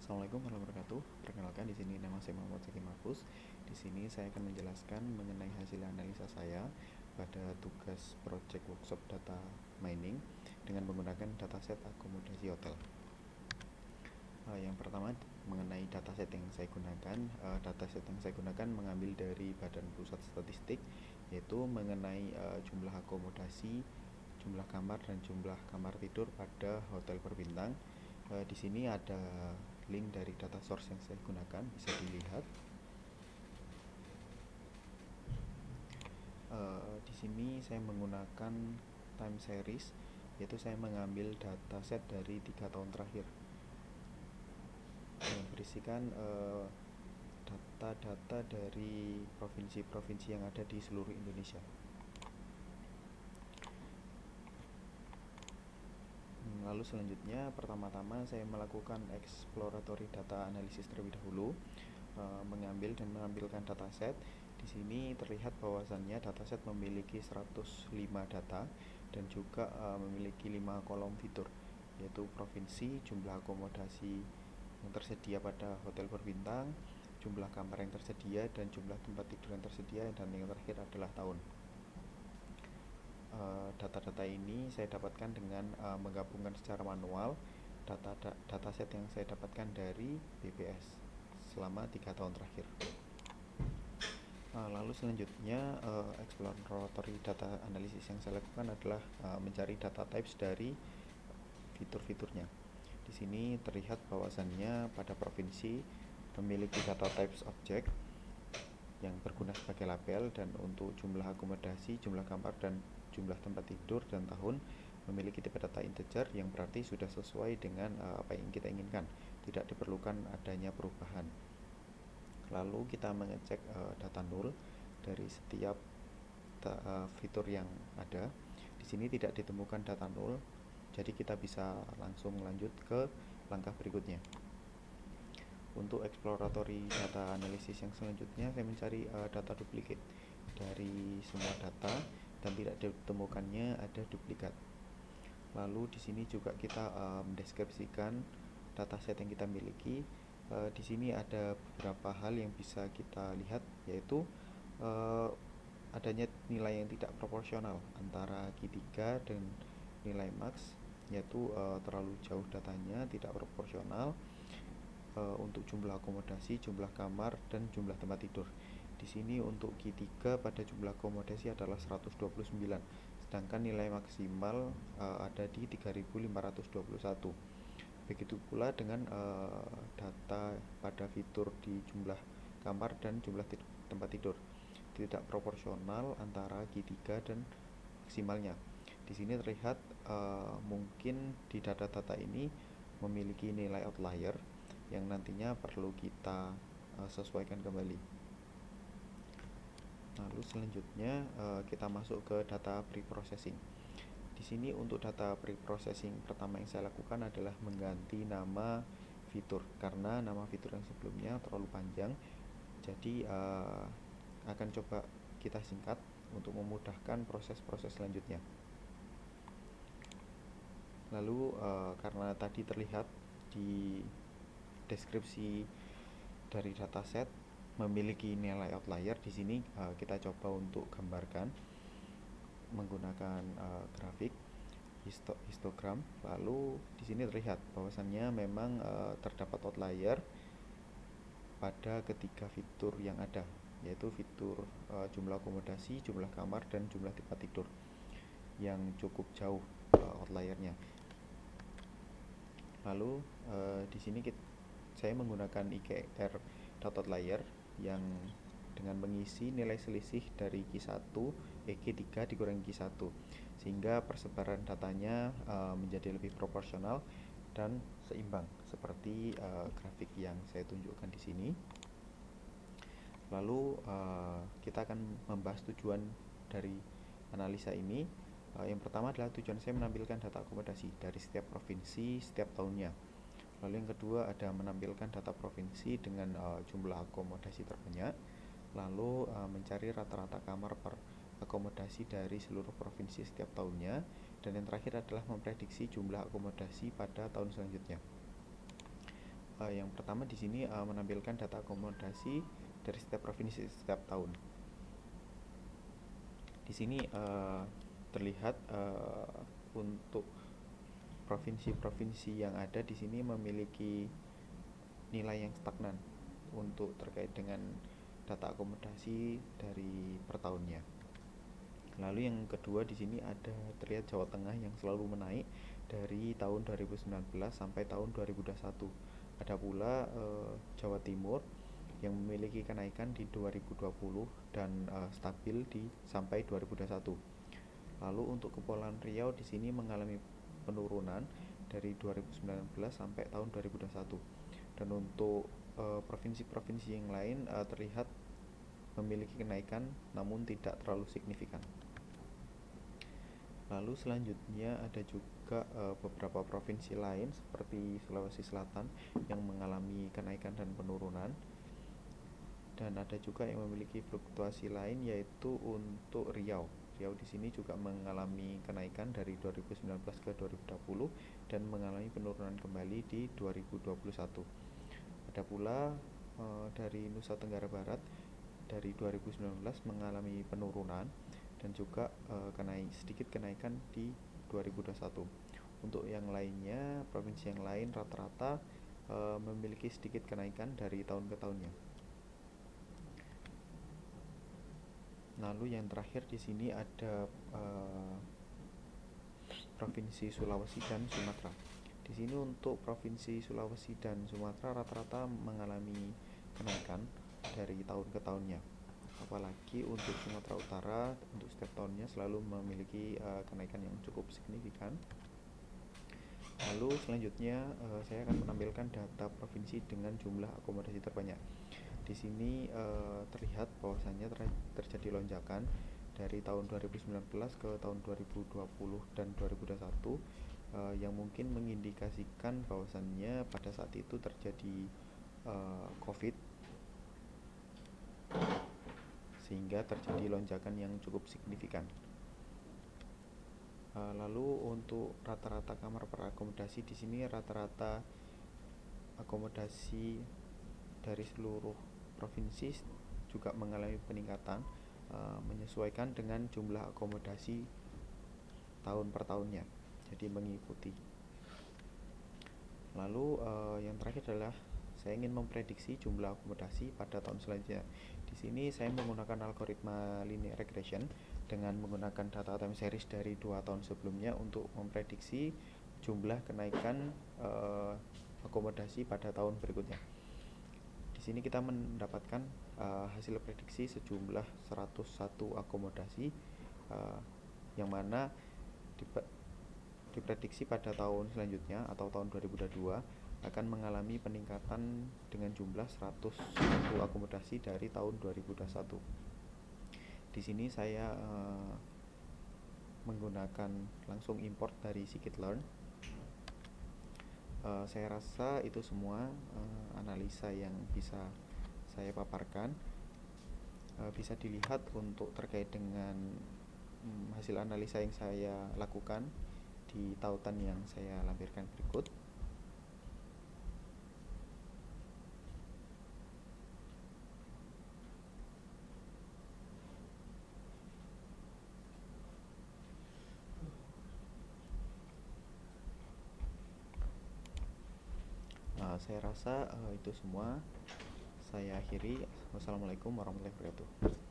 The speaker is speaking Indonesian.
Assalamualaikum warahmatullahi wabarakatuh. Perkenalkan, di sini nama saya Muhammad Zaki Mahfuz. Di sini saya akan menjelaskan mengenai hasil analisa saya pada tugas project workshop data mining dengan menggunakan dataset akomodasi hotel. Yang pertama mengenai dataset yang saya gunakan. Dataset yang saya gunakan mengambil dari Badan Pusat Statistik, yaitu mengenai jumlah akomodasi, jumlah kamar dan jumlah kamar tidur pada hotel berbintang. Di sini ada link dari data source yang saya gunakan, bisa dilihat. Di sini saya menggunakan time series, yaitu saya mengambil dataset dari 3 tahun terakhir yang berisikan data-data dari provinsi-provinsi yang ada di seluruh Indonesia. Lalu selanjutnya, pertama-tama saya melakukan exploratory data analysis terlebih dahulu, mengambil dan menampilkan dataset. Di sini terlihat bahwasannya dataset memiliki 105 data dan juga memiliki 5 kolom fitur, yaitu provinsi, jumlah akomodasi yang tersedia pada hotel berbintang, jumlah kamar yang tersedia, dan jumlah tempat tidur yang tersedia, dan yang terakhir adalah tahun. Data-data ini saya dapatkan dengan menggabungkan secara manual dataset yang saya dapatkan dari BPS selama 3 tahun terakhir. Lalu selanjutnya, exploratory data analysis yang saya lakukan adalah mencari data types dari fitur-fiturnya. Di sini terlihat bahwasannya pada provinsi memiliki data types object yang berguna sebagai label, dan untuk jumlah akomodasi, jumlah kamar, dan jumlah tempat tidur dan tahun memiliki tipe data integer, yang berarti sudah sesuai dengan apa yang kita inginkan, tidak diperlukan adanya perubahan. Lalu kita mengecek data null dari setiap fitur yang ada. Di sini tidak ditemukan data null, jadi kita bisa langsung lanjut ke langkah berikutnya. Untuk exploratory data analysis yang selanjutnya, saya mencari data duplicate dari semua data dan tidak ditemukannya ada duplikat. Lalu di sini juga kita mendeskripsikan dataset yang kita miliki. Di sini ada beberapa hal yang bisa kita lihat, yaitu adanya nilai yang tidak proporsional antara Q3 dan nilai max, yaitu terlalu jauh datanya, tidak proporsional untuk jumlah akomodasi, jumlah kamar, dan jumlah tempat tidur. Di sini untuk Q3 pada jumlah akomodasi adalah 129, sedangkan nilai maksimal ada di 3521. Begitu pula dengan data pada fitur di jumlah kamar dan jumlah tempat tidur. Tidak proporsional antara Q3 dan maksimalnya. Di sini terlihat mungkin di data-data ini memiliki nilai outlier yang nantinya perlu kita sesuaikan kembali. Lalu selanjutnya kita masuk ke data pre-processing. Di sini untuk data pre-processing pertama yang saya lakukan adalah mengganti nama fitur, karena nama fitur yang sebelumnya terlalu panjang. Jadi akan coba kita singkat untuk memudahkan proses-proses selanjutnya. Lalu karena tadi terlihat di deskripsi dari dataset memiliki nilai outlier, di sini kita coba untuk gambarkan menggunakan grafik histogram. Lalu di sini terlihat bahwasannya memang terdapat outlier pada ketiga fitur yang ada, yaitu fitur jumlah akomodasi, jumlah kamar, dan jumlah tempat tidur, yang cukup jauh outliernya. Lalu di sini saya menggunakan IKR.outlier yang dengan mengisi nilai selisih dari Q1 Q3 dikurangi Q1, sehingga persebaran datanya menjadi lebih proporsional dan seimbang seperti grafik yang saya tunjukkan di sini. Lalu kita akan membahas tujuan dari analisa ini. Yang pertama adalah tujuan saya menampilkan data akomodasi dari setiap provinsi setiap tahunnya. Lalu yang kedua ada menampilkan data provinsi dengan jumlah akomodasi terbanyak. Lalu mencari rata-rata kamar per akomodasi dari seluruh provinsi setiap tahunnya. Dan yang terakhir adalah memprediksi jumlah akomodasi pada tahun selanjutnya. Yang pertama di sini menampilkan data akomodasi dari setiap provinsi setiap tahun. Di sini terlihat untuk provinsi-provinsi yang ada di sini memiliki nilai yang stagnan untuk terkait dengan data akomodasi dari per tahunnya. Lalu yang kedua di sini ada terlihat Jawa Tengah yang selalu menaik dari tahun 2019 sampai tahun 2021. Ada pula Jawa Timur yang memiliki kenaikan di 2020 dan stabil di sampai 2021. Lalu untuk Kepulauan Riau di sini mengalami penurunan dari 2019 sampai tahun 2021. Dan untuk provinsi-provinsi yang lain terlihat memiliki kenaikan namun tidak terlalu signifikan. Lalu selanjutnya ada juga beberapa provinsi lain seperti Sulawesi Selatan yang mengalami kenaikan dan penurunan. Dan ada juga yang memiliki fluktuasi lain yaitu untuk Riau. Riau di sini juga mengalami kenaikan dari 2019 ke 2020 dan mengalami penurunan kembali di 2021. Ada pula dari Nusa Tenggara Barat dari 2019 mengalami penurunan dan juga sedikit kenaikan di 2021. Untuk yang lainnya, provinsi yang lain rata-rata memiliki sedikit kenaikan dari tahun ke tahunnya. Lalu yang terakhir di sini ada Provinsi Sulawesi dan Sumatera. Di sini untuk Provinsi Sulawesi dan Sumatera rata-rata mengalami kenaikan dari tahun ke tahunnya. Apalagi untuk Sumatera Utara untuk setiap tahunnya selalu memiliki kenaikan yang cukup signifikan. Lalu selanjutnya saya akan menampilkan data provinsi dengan jumlah akomodasi terbanyak. Di sini terlihat bahwasannya terjadi lonjakan dari tahun 2019 ke tahun 2020 dan 2021 yang mungkin mengindikasikan bahwasannya pada saat itu terjadi COVID sehingga terjadi lonjakan yang cukup signifikan. Lalu untuk rata-rata kamar perakomodasi di sini rata-rata akomodasi dari seluruh provinsi juga mengalami peningkatan menyesuaikan dengan jumlah akomodasi tahun per tahunnya, jadi mengikuti. Lalu yang terakhir adalah saya ingin memprediksi jumlah akomodasi pada tahun selanjutnya. Di sini saya menggunakan algoritma linear regression dengan menggunakan data time series dari 2 tahun sebelumnya untuk memprediksi jumlah kenaikan akomodasi pada tahun berikutnya. Di sini kita mendapatkan hasil prediksi sejumlah 101 akomodasi yang mana diprediksi pada tahun selanjutnya atau tahun 2022 akan mengalami peningkatan dengan jumlah 101 akomodasi dari tahun 2021. Di sini saya menggunakan langsung import dari scikit-learn. Saya rasa itu semua analisa yang bisa saya paparkan. Bisa dilihat untuk terkait dengan hasil analisa yang saya lakukan di tautan yang saya lampirkan berikut. Saya rasa itu semua. Saya akhiri. Wassalamualaikum warahmatullahi wabarakatuh.